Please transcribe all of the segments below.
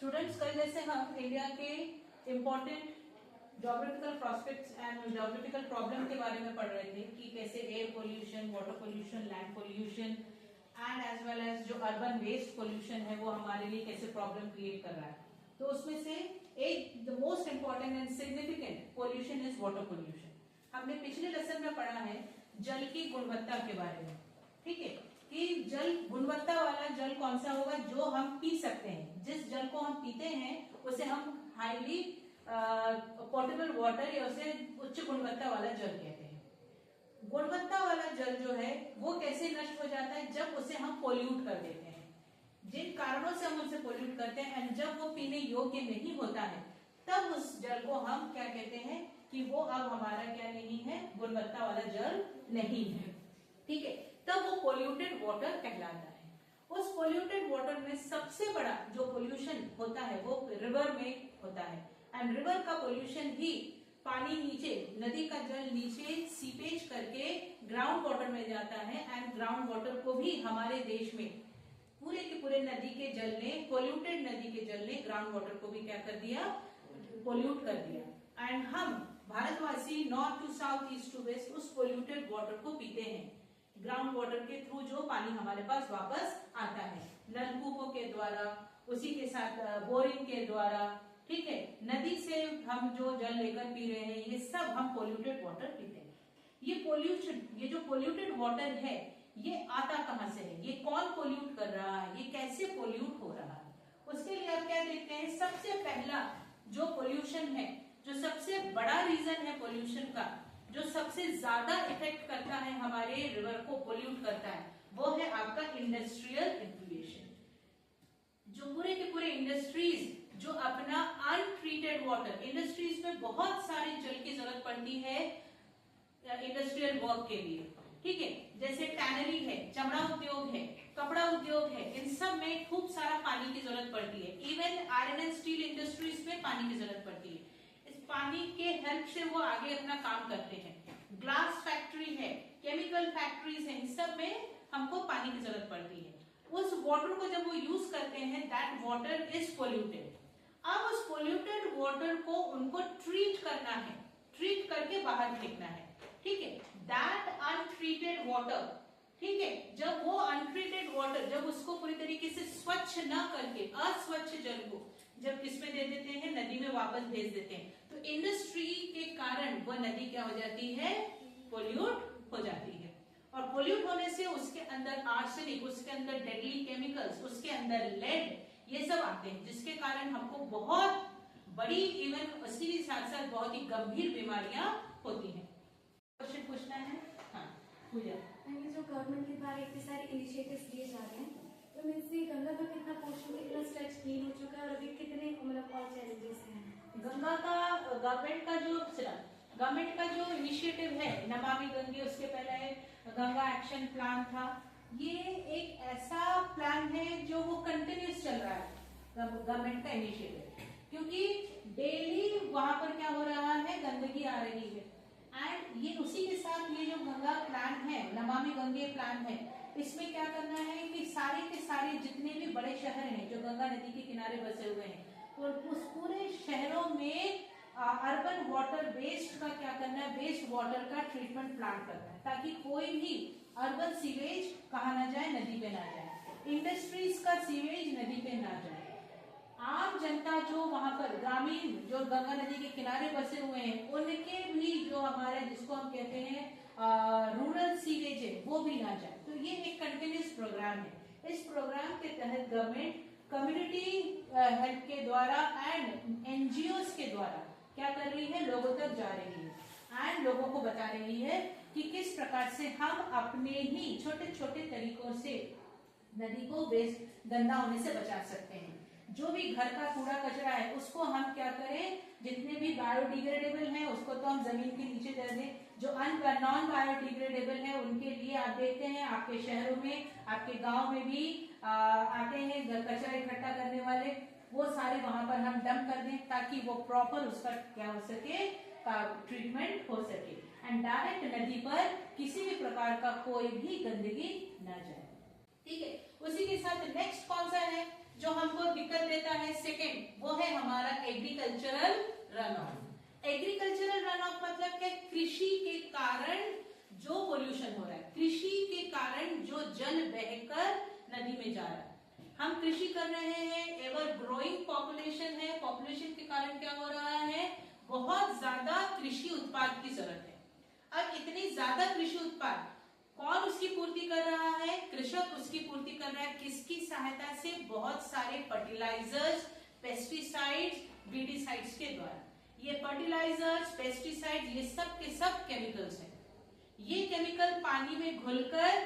Students, कल जैसे हम इंडिया के important geographical prospects and geographical problem के बारे में पढ़ रहे थे कि कैसे air pollution, water pollution, land pollution and as well as जो अर्बन वेस्ट पोल्यूशन है वो हमारे लिए कैसे प्रॉब्लम क्रिएट कर रहा है। तो उसमें से एक the most important and significant pollution is water pollution. हमने पिछले लेसन में पढ़ा है जल की गुणवत्ता के बारे में, ठीक है, कि जल गुणवत्ता वाला जल कौन सा होगा जो हम पी सकते हैं। जिस जल को हम पीते हैं उसे हम हाईली पोर्टेबल वाटर या उसे उच्च गुणवत्ता वाला जल कहते हैं। गुणवत्ता वाला जल जो है वो कैसे नष्ट हो जाता है, जब उसे हम पोल्यूट कर देते हैं। जिन कारणों से हम उसे पोल्यूट करते हैं एंड जब वो पीने योग्य नहीं होता है तब उस जल को हम क्या कहते हैं कि वो अब हमारा क्या नहीं है, गुणवत्ता वाला जल नहीं है, ठीक है, तब वो पोल्यूटेड वाटर कहलाता है। उस पोल्यूटेड वाटर में सबसे बड़ा जो पोल्यूशन होता है वो रिवर में होता है एंड रिवर का पोल्यूशन ही पानी नीचे, नदी का जल नीचे सीपेज करके ग्राउंड वाटर में जाता है एंड ग्राउंड वाटर को भी हमारे देश में पूरे के पूरे नदी के जल ने, पोल्यूटेड नदी के जल ने ग्राउंड वाटर को भी क्या कर दिया, पोल्यूट कर दिया। एंड हम भारतवासी north to south, east to west उस पोल्यूटेड वाटर को पीते हैं ग्राउंड वाटर के थ्रू, जो पानी हमारे पास वापस आता है नलकूपों के द्वारा, उसी के साथ बोरिंग के द्वारा, ठीक है, नदी से हम जो जल लेकर पी रहे हैं, ये सब हम पोल्यूटेड वाटर पीते हैं। ये पोल्यूशन, ये जो पोल्यूटेड वाटर है ये आता कहां से है, ये कौन पोल्यूट कर रहा है, ये कैसे पोल्यूट हो रहा है, उसके लिए आप क्या देखते हैं। सबसे पहला जो पोल्यूशन है, जो सबसे बड़ा रीजन है पोल्यूशन का, जो सबसे ज्यादा इफेक्ट करता है हमारे रिवर को, पोल्यूट करता है, वो है आपका इंडस्ट्रियल इन्फ्लुएशन। जो पूरे के पूरे इंडस्ट्रीज जो अपना अनट्रीटेड वाटर, इंडस्ट्रीज में बहुत सारे जल की जरूरत पड़ती है इंडस्ट्रियल वर्क के लिए, ठीक है, जैसे टैनरी है, चमड़ा उद्योग है, कपड़ा उद्योग है, इन सब में खूब सारा पानी की जरूरत पड़ती है। Even iron and steel industries में पानी की जरूरत पड़ती है। इस पानी के हेल्प से वो आगे अपना काम करते हैं। ग्लास फैक्ट्री है, केमिकल फैक्ट्रीज है, इन सब में हमको पानी की जरूरत पड़ती है। उस वाटर को जब वो यूज करते हैं, दैट वाटर इज पोल्यूटेड। अब उस पोल्यूटेड वाटर को उनको ट्रीट करना है, ट्रीट करके बाहर फेंकना है, ठीक है, दैट अनट्रीटेड वाटर, ठीक है, जब वो अनट्रीटेड वाटर, जब उसको पूरी तरीके से स्वच्छ न करके अस्वच्छ जल को जब किसमें दे देते हैं, नदी में वापस भेज देते हैं, तो इंडस्ट्री के कारण वह नदी क्या हो जाती है, पोल्यूट हो जाती है। और पोल्यूट होने से उसके अंदर आर्सेनिक, उसके अंदर डेडली केमिकल्स, उसके अंदर लेड, ये सब आते हैं, जिसके कारण हमको बहुत बड़ी, इवन उसके साथ साथ बहुत ही गंभीर बीमारियां होती हैं। क्वेश्चन पूछना है? हाँ पूजा। ये जो गवर्नमेंट के द्वारा इतने सारे इनिशिएटिव्स दिए जा रहे हैं, तो मीन्स गंगा का कितना पोर्शन, कितना स्ट्रेच क्लीन हो चुका है और अभी कितने मतलब और चैलेंजेस हैं? गंगा का गवर्नमेंट का जो इनिशिएटिव है नमामि गंगे, उसके पहले गंगा एक्शन प्लान था। ये एक ऐसा प्लान है जो वो कंटिन्यूस चल रहा है, गवर्नमेंट का इनिशिएटिव, क्योंकि डेली वहां पर क्या हो रहा है, गंदगी आ रही है। एंड ये उसी के साथ ये जो गंगा प्लान है, नमामि गंगे प्लान है, इसमें क्या करना है कि सारे के सारे जितने भी बड़े शहर हैं जो गंगा नदी के किनारे बसे हुए हैं, तो उस पूरे शहरों में अर्बन वाटर वेस्ट का क्या करना है, वेस्ट वाटर का ट्रीटमेंट प्लांट करना है, ताकि कोई भी अर्बन सीवेज कहाँ ना जाए, नदी पे ना जाए, इंडस्ट्रीज का सीवेज नदी पे ना जाए। आम जनता जो वहां पर ग्रामीण जो गंगा नदी के किनारे बसे हुए हैं, उनके भी जो हमारे, जिसको हम कहते हैं रूरल सीवेज है, वो भी ना जाए। तो ये एक कंटिन्यूस प्रोग्राम है। इस प्रोग्राम के तहत गवर्नमेंट कम्युनिटी हेल्थ के द्वारा एंड एनजीओज के द्वारा क्या कर रही है, लोगों तक जा रही है एंड लोगों को बता रही है कि किस प्रकार से हम अपने ही छोटे छोटे तरीकों से नदी को वेस्ट, गंदा होने से बचा सकते हैं। जो भी घर का कूड़ा कचरा है उसको हम क्या करें, जितने भी बायोडिग्रेडेबल है उसको तो हम जमीन के नीचे दे दें, जो नॉन बायोडिग्रेडेबल है उनके लिए आप देखते हैं आपके शहरों में, आपके गांव में भी आते हैं कचरा इकट्ठा करने वाले, वो सारे वहां पर हम डंप कर दें ताकि वो प्रॉपर उसका क्या हो सके, ट्रीटमेंट हो सके एंड डायरेक्ट नदी पर किसी भी प्रकार का कोई भी गंदगी न जाए, ठीक है। उसी के साथ नेक्स्ट कौन सा है, जो हमको दिक्कत देता है सेकेंड, वो है हमारा agricultural run of. Agricultural run of मतलब क्या? कृषि के कारण जो पोल्यूशन हो रहा है, कृषि के कारण जो जल बहकर नदी में जा रहा है। हम कृषि कर रहे हैं, एवर ग्रोइंग पॉपुलेशन है, पॉपुलेशन के कारण क्या हो रहा है? बहुत ज्यादा कृषि उत्पाद की जरूरत है। अब इतनी ज्यादा कृषि उत्पाद कौन उसकी पूर्ति कर रहा है? कृषक उसकी पूर्ति कर रहा है। किसकी सहायता से? बहुत सारे फर्टिलाइजर्स, पेस्टिसाइड्स, वीडिसाइड्स के द्वारा। ये फर्टिलाइजर्स, पेस्टिसाइड्स, ये सब के सब केमिकल्स हैं। ये केमिकल पानी में घुलकर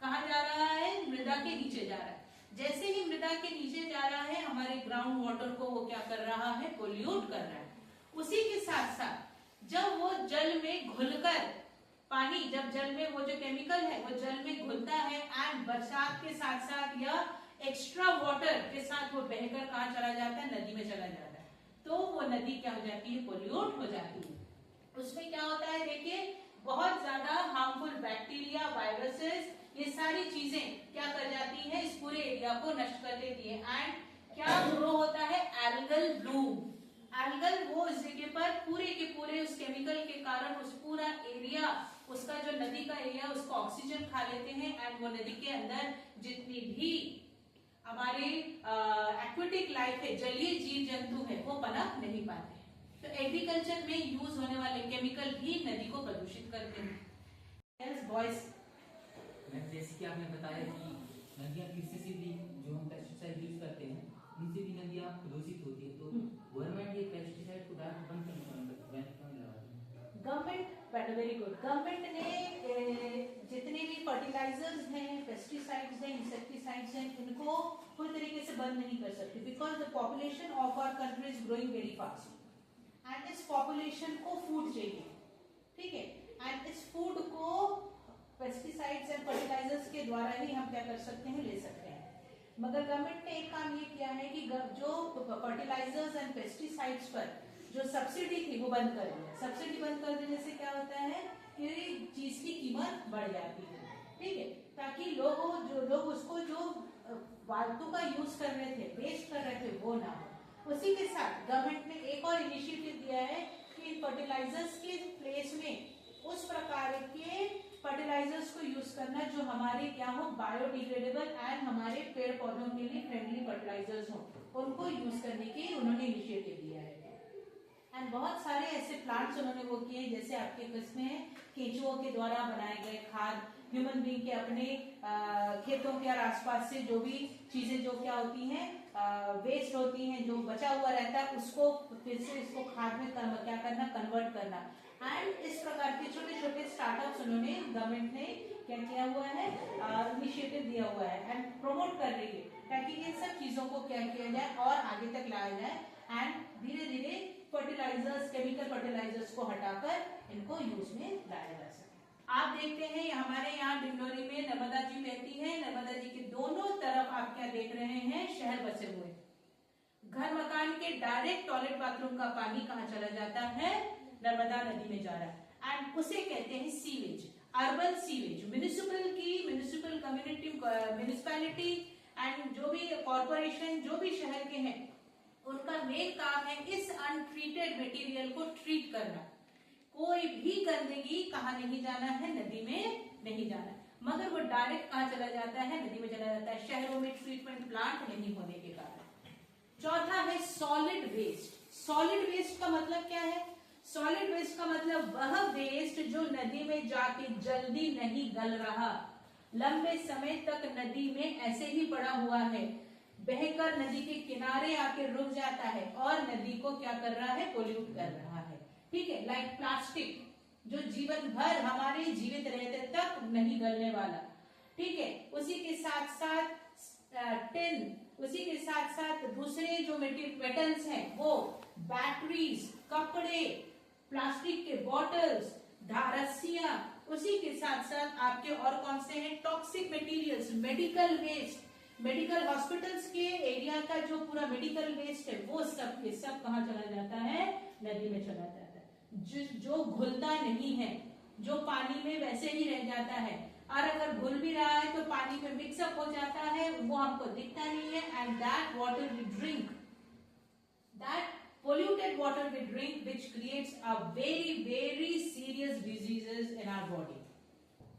कहाँ जा रहा है? मृदा के नीचे जा रहा है। जैसे ही मृदा के नीचे जा रहा है, हमारे ग्राउंड वाटर को वो क्या कर रहा है? पोल्यूट कर रहा है। उसी के साथ साथ जब वो जल में घुलकर पानी, जब जल में वो जो केमिकल है वो जल में घुलता है एंड बरसात के साथ साथ या एक्स्ट्रा वाटर के साथ वो बहकर कहाँ चला जाता है? नदी में चला जाता है। तो वो नदी क्या हो जाती है? पोल्यूट हो जाती है। उसमें क्या होता है? देखिए, बहुत ज्यादा हार्मफुल बैक्टीरिया, वायरसेस, ये सारी चीजें क्या कर जाती है? इस पूरे एरिया को नष्ट कर देती है। एंड क्या ग्रो होता है? Algal Bloom. एल्गल वो इस जगह पर पूरे के पूरे उस केमिकल के कारण उस पूरा एरिया, उसका जो नदी का एरिया, उसको ऑक्सीजन खा लेते हैं एंड वो नदी के अंदर जितनी भी हमारे एक्वेटिक लाइफ है, जलीय जीव जंतु है, वो पनप नहीं पाते। तो एग्रीकल्चर में यूज होने वाले केमिकल भी नदी को प्रदूषित करते हैं। बॉयज, जैसे कि आपने बताया कि नदियाँ कृषि से भी, जो हम पेस्टिसाइड यूज करते हैं उनसे भी नदियाँ प्रदूषित होती है। तो गवर्नमेंट ये पेस्टिसाइड को डायरेक्ट बंद क्यों लगा? गवर्नमेंट, वेरी गुड, गवर्नमेंट ने जितने भी फर्टिलाइजर्स हैं, पेस्टिसाइड्स हैं, इंसेक्टिसाइड्स हैं, इनको पूरी तरीके से बंद नहीं कर सकते, because the population of our country is growing very fast and इस पॉपुलेशन को फूड चाहिए, ठीक है, एंड इस फूड को पेस्टिसाइड्स एंड फर्टिलाइजर्स के द्वारा ही हम क्या कर सकते हैं? ले सकते हैं। मगर गवर्नमेंट ने एक काम ये किया है कि जो फर्टिलाइजर्स एंड पेस्टिसाइड्स पर जो सब्सिडी थी वो बंद कर दी है। सब्सिडी बंद कर देने से क्या होता है कि चीज की कीमत बढ़ जाती है, ठीक है, ताकि जो लोग उसको जो फालतू का यूज कर रहे थे, वेस्ट कर रहे थे, वो ना हो। उसी के साथ गवर्नमेंट ने एक और इनिशिएटिव दिया है कि इन फर्टिलाइजर्स के प्लेस में उस प्रकार के फर्टिलाइजर्स को यूज करना जो हमारे क्या हो? बायोडिग्रेडेबल एंड हमारे पेड़ पौधों के लिए फ्रेंडली फर्टिलाइजर्स हो, उनको यूज करने की उन्होंने इनिशिएटिव दिया है। एंड बहुत सारे ऐसे प्लांट्स उन्होंने वो किए, जैसे आपके किस्में हैं केंचुओं के द्वारा बनाए गए खाद, ह्यूमन बीइंग के अपने खेतों के और आसपास से जो भी चीजें जो क्या होती हैं, वेस्ट होती हैं, जो बचा हुआ रहता है, उसको फिर से इसको खाद में क्या करना? कन्वर्ट करना। एंड इस प्रकार के छोटे छोटे स्टार्टअप्स उन्होंने, गवर्नमेंट ने क्या किया हुआ है? इनिशिएटिव दिया हुआ है एंड प्रमोट कर रही है, ताकि इन सब चीजों को क्या किया जाए और आगे तक लाया जाए एंड धीरे धीरे फर्टिलाइजर्स, केमिकल फर्टिलाइजर्स को हटाकर इनको यूज में लाया जा सके। आप देखते हैं हमारे यहाँ डिंडोरी में नर्मदा जी बहती है। नर्मदा जी के दोनों तरफ आप क्या देख रहे हैं? शहर बसे हुए। घर मकान के डायरेक्ट टॉयलेट बाथरूम का पानी कहाँ चला जाता है? नर्मदा नदी में जा रहा है एंड उसे कहते हैं sewage, urban sewage. Municipal community, municipality and जो भी कॉर्पोरेशन, जो भी शहर के हैं, उनका मेन काम है इस अनट्रीटेड मटेरियल को ट्रीट करना। कोई भी गंदगी कहाँ नहीं जाना है? नदी में नहीं जाना, मगर वो डायरेक्ट कहाँ चला जाता है? नदी में चला जाता है, शहरों में ट्रीटमेंट प्लांट नहीं होने के कारण। चौथा है सॉलिड वेस्ट। सॉलिड वेस्ट का मतलब क्या है? सॉलिड वेस्ट का मतलब वह वेस्ट जो नदी में जाके जल्दी नहीं गल रहा, लंबे समय तक नदी में ऐसे ही पड़ा हुआ है, बहकर नदी के किनारे आके रुक जाता है और नदी को क्या कर रहा है? पोल्यूट कर रहा है, ठीक है। लाइक प्लास्टिक, जो जीवन भर हमारे जीवित रहते तक नहीं गलने वाला, ठीक है। उसी के साथ साथ टिन, उसी के साथ साथ दूसरे जो मेटल्स हैं, वो बैटरीज, कपड़े, प्लास्टिक के बॉटल्स, रस्सियां, उसी के साथ साथ आपके और कौन से हैं? Toxic materials, medical waste, medical hospitals के एरिया का जो पूरा मेडिकल वेस्ट है, वो सब के सब कहाँ चला जाता है? नदी में चला जाता है। जो घुलता नहीं है, जो पानी में वैसे ही रह जाता है, और अगर घुल भी रहा है तो पानी में मिक्सअप हो जाता है, वो हमको दिखता नहीं है, and that water we drink, that polluted water we drink, which creates a very serious diseases in our body.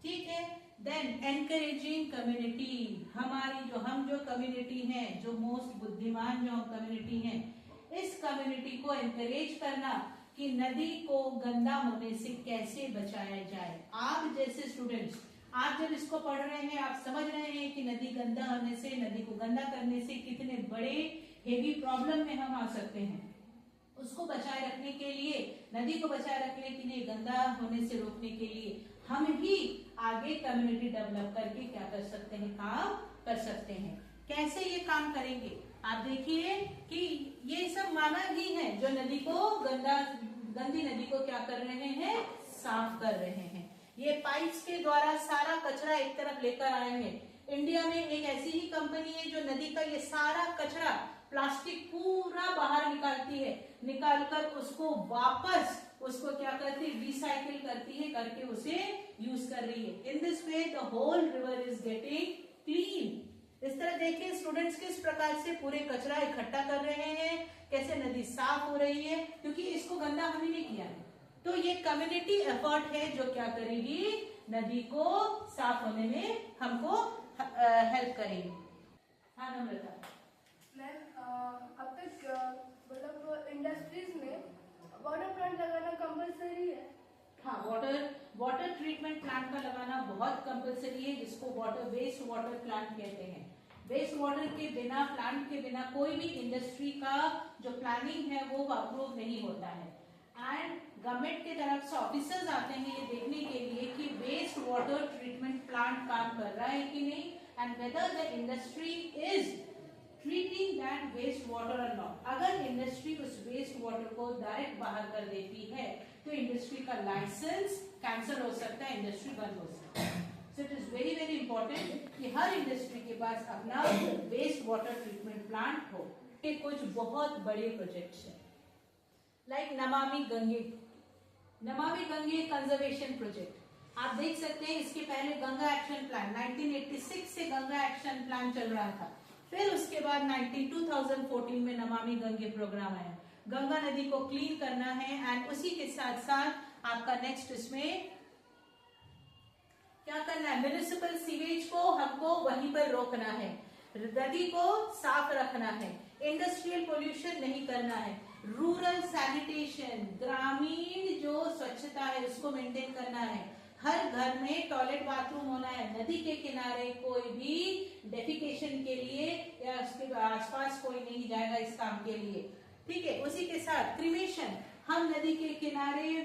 ठीक है. Then encouraging community, हमारी हम जो कम्युनिटी है, जो मोस्ट बुद्धिमान जो हम कम्युनिटी है, इस कम्युनिटी को एनकरेज करना कि नदी को गंदा होने से कैसे बचाया जाए. आप जैसे स्टूडेंट्स, आप जब इसको पढ़ रहे हैं, आप समझ रहे हैं कि नदी गंदा होने से, नदी को गंदा करने से कितने बड़े हेवी प्रॉब्लम में हम आ सकते हैं. उसको बचाए रखने के लिए, नदी को बचाए रखने के लिए, गंदा होने से रोकने के लिए हम ही आगे कम्युनिटी डेवलप करके क्या कर सकते हैं, काम कर सकते हैं. कैसे ये काम करेंगे आप देखिए कि ये सब मानव ही है जो नदी को गंदी नदी को क्या कर रहे हैं, साफ कर रहे हैं. ये पाइप्स के द्वारा सारा कचरा एक तरफ लेकर आए हैं. इंडिया में एक ऐसी ही कंपनी है जो नदी का ये सारा कचरा, प्लास्टिक पूरा बाहर निकालती है, निकालकर उसको वापस उसको क्या करती है, रिसाइकिल करती है, करके उसे यूज कर रही है. In this way the whole river is getting clean. इस तरह देखिए स्टूडेंट्स किस प्रकार से पूरे कचरा इकट्ठा कर रहे हैं, कैसे नदी साफ हो रही है, क्योंकि इसको गंदा हमने नहीं किया है. तो ये कम्युनिटी एफर्ट है जो क्या करेगी, नदी को साफ होने में हमको हेल्प करेगी. हाँ नम्रता. मैम, अब तक मतलब इंडस्ट्रीज में वाटर प्लांट लगाना कंपलसरी है. हाँ, वाटर ट्रीटमेंट प्लांट का लगाना बहुत कंपलसरी है, जिसको वेस्ट वाटर प्लांट कहते हैं. वेस्ट वाटर के बिना, प्लांट के बिना कोई भी इंडस्ट्री का जो प्लानिंग है वो अप्रूव नहीं होता है. एंड गवर्नमेंट की तरफ से ऑफिसर्स आते हैं ये देखने के लिए कि वेस्ट वाटर ट्रीटमेंट प्लांट काम कर रहा है कि नहीं, and whether the industry is treating that waste water और नॉट. अगर इंडस्ट्री उस वेस्ट वाटर को डायरेक्ट बाहर कर देती है तो इंडस्ट्री का लाइसेंस कैंसिल हो सकता है, इंडस्ट्री बंद हो सकता है. So it is very important कि हर इंडस्ट्री के पास अपना वेस्ट वाटर ट्रीटमेंट प्लांट हो. ये कुछ बहुत बड़े प्रोजेक्ट्स हैं, like Namami Gange conservation project. आप देख सकते हैं इसके पहले गंगा एक्शन प्लान 1986 से गंगा एक्शन प्लान चल रहा था. फिर उसके बाद 2014 में नमामि गंगे प्रोग्राम आया. गंगा नदी को क्लीन करना है, एंड उसी के साथ साथ आपका नेक्स्ट इसमें क्या करना है, म्युनिसिपल सीवेज को हमको वहीं पर रोकना है, नदी को साफ रखना है, इंडस्ट्रियल पोल्यूशन नहीं करना है, रूरल सैनिटेशन, ग्रामीण जो स्वच्छता है उसको मेंटेन करना है, हर घर में टॉयलेट बाथरूम होना है, नदी के किनारे कोई भी डेफिकेशन के लिए या उसके आसपास कोई नहीं जाएगा इस काम के लिए. ठीक है. उसी के साथ क्रिमेशन, हम नदी के किनारे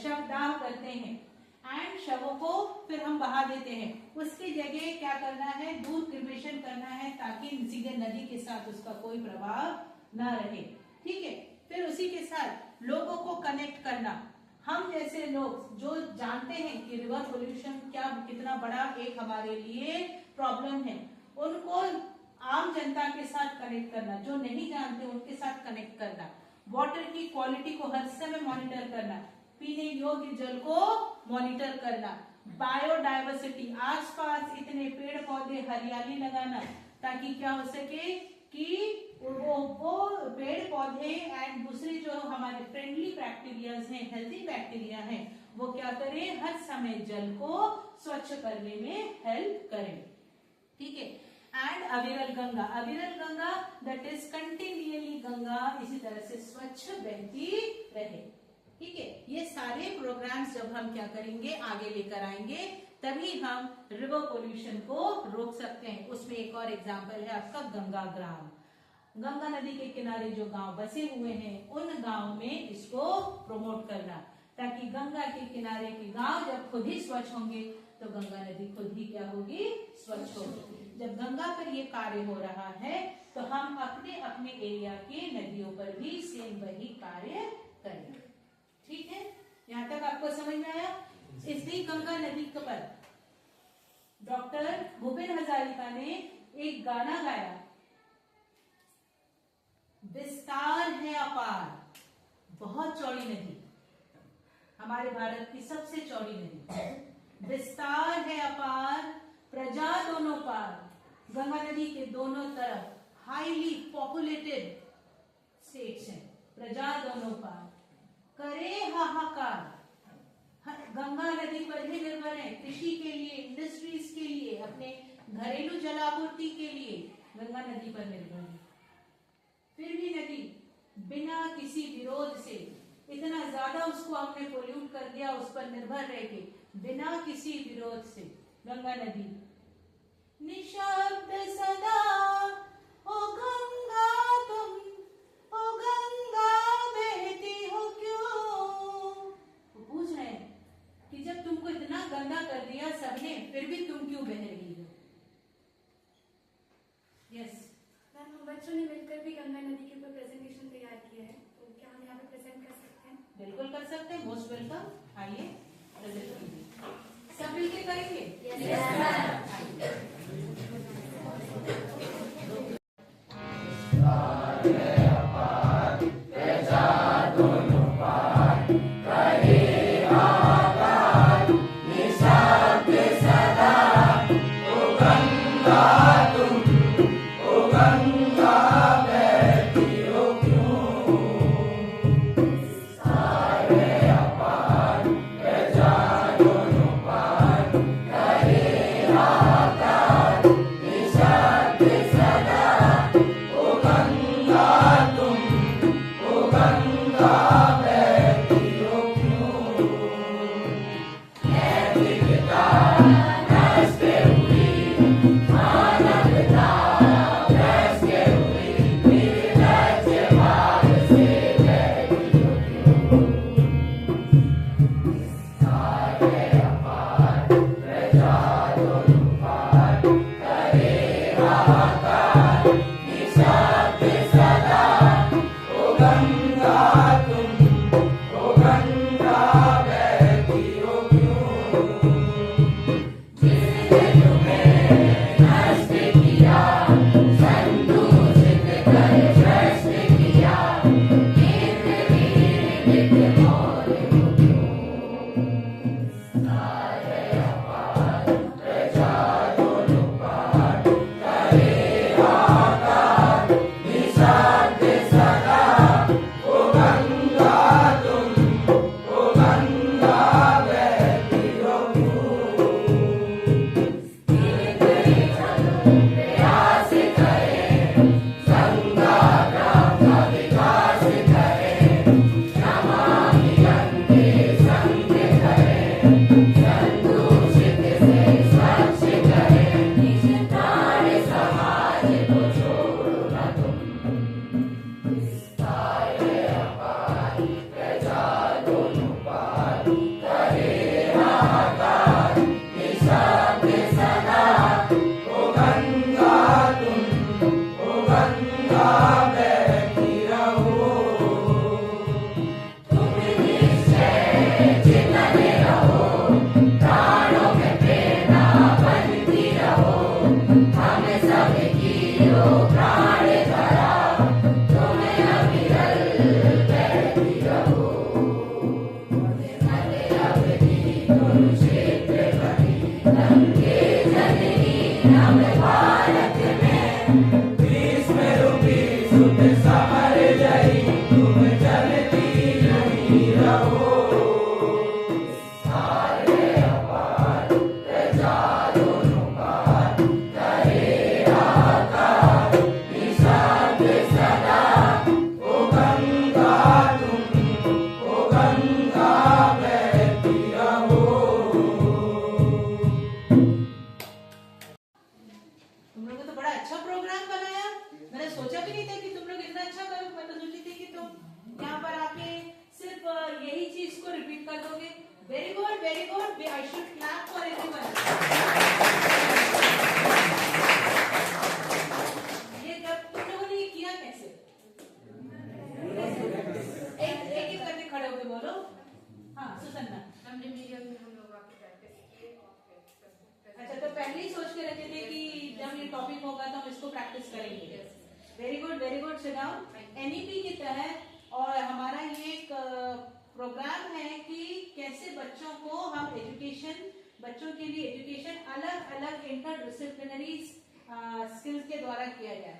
शव दाह करते हैं एंड शवों को फिर हम बहा देते हैं. उसकी जगह क्या करना है, दूर क्रिमेशन करना है ताकि सीधे नदी के साथ उसका कोई प्रभाव ना रहे. ठीक है. फिर उसी के साथ लोगों को कनेक्ट करना. हम जैसे लोग जो जानते हैं कि रिवर पोल्यूशन क्या कितना बड़ा एक हमारे लिए प्रॉब्लम है, उनको आम जनता के साथ कनेक्ट करना, जो नहीं जानते उनके साथ कनेक्ट करना, वाटर की क्वालिटी को हर समय मॉनिटर करना, पीने योग्य जल को मॉनिटर करना, बायोडायवर्सिटी, आसपास इतने पेड़ पौधे हरियाली लगाना ताकि क्या हो सके कि वो पेड़ पौधे एंड दूसरे जो हमारे फ्रेंडली बैक्टीरियाज हैं, हेल्दी बैक्टीरिया हैं, वो क्या करें, हर समय जल को स्वच्छ करने में हेल्प करें. ठीक है. एंड अविरल Ganga that is continually Ganga इसी तरह से स्वच्छ बहती रहे. ठीक है. ये सारे प्रोग्राम्स जब हम क्या करेंगे, आगे लेकर आएंगे, तभी हम रिवर पोल्यूशन को रोक सकते हैं. उसमें एक और एग्जांपल है आपका गंगा ग्राम. गंगा नदी के किनारे जो गांव बसे हुए हैं उन गांव में इसको प्रमोट करना, ताकि गंगा के किनारे के गांव जब खुद ही स्वच्छ होंगे तो गंगा नदी खुद ही क्या होगी, स्वच्छ होगी. जब गंगा पर ये कार्य हो रहा है तो हम अपने अपने एरिया के नदियों पर भी सेम वही कार्य करें. ठीक है. यहाँ तक आपको समझ में आया. इसलिए गंगा नदी पर डॉक्टर भूपेन हजारिका ने एक गाना गाया, विस्तार है अपार, बहुत चौड़ी नदी, हमारे भारत की सबसे चौड़ी नदी. विस्तार है अपार, प्रजा दोनों पार, गंगा नदी के दोनों तरफ हाईली पॉपुलेटेड स्टेट्स हैं, प्रजा दोनों पार, करे हाहाकार, गंगा नदी पर ही निर्भर है, कृषि के लिए, इंडस्ट्रीज के लिए, अपने घरेलू जलापूर्ति के लिए गंगा नदी पर निर्भर है। फिर भी नदी बिना किसी विरोध से, इतना ज्यादा उसको हमने पोल्यूट कर दिया, उस पर निर्भर रह के, बिना किसी विरोध से गंगा नदी निशब्द सदा, ओ गंगा तुम, ओ गंगा बहती हो क्यों। वो पूछ रहे हैं कि जब तुमको इतना गंदा कर दिया सबने, फिर भी तुम क्यों बह रही हो। यस मैम, हम बच्चों ने मिलकर भी गंगा नदी के ऊपर प्रेजेंटेशन तैयार किया है, तो क्या हम यहाँ पे प्रेजेंट कर सकते हैं? बिल्कुल कर सकते हैं, मोस्ट वेलकम। आइए प्रेजेंट कीजिए, सब मिलके करेंगे। एनईपी के तहत और हमारा ये एक प्रोग्राम है कि कैसे बच्चों को हम एजुकेशन बच्चों के लिए एजुकेशन अलग अलग इंटर डिसिप्लिनरी स्किल्स के द्वारा किया जाए।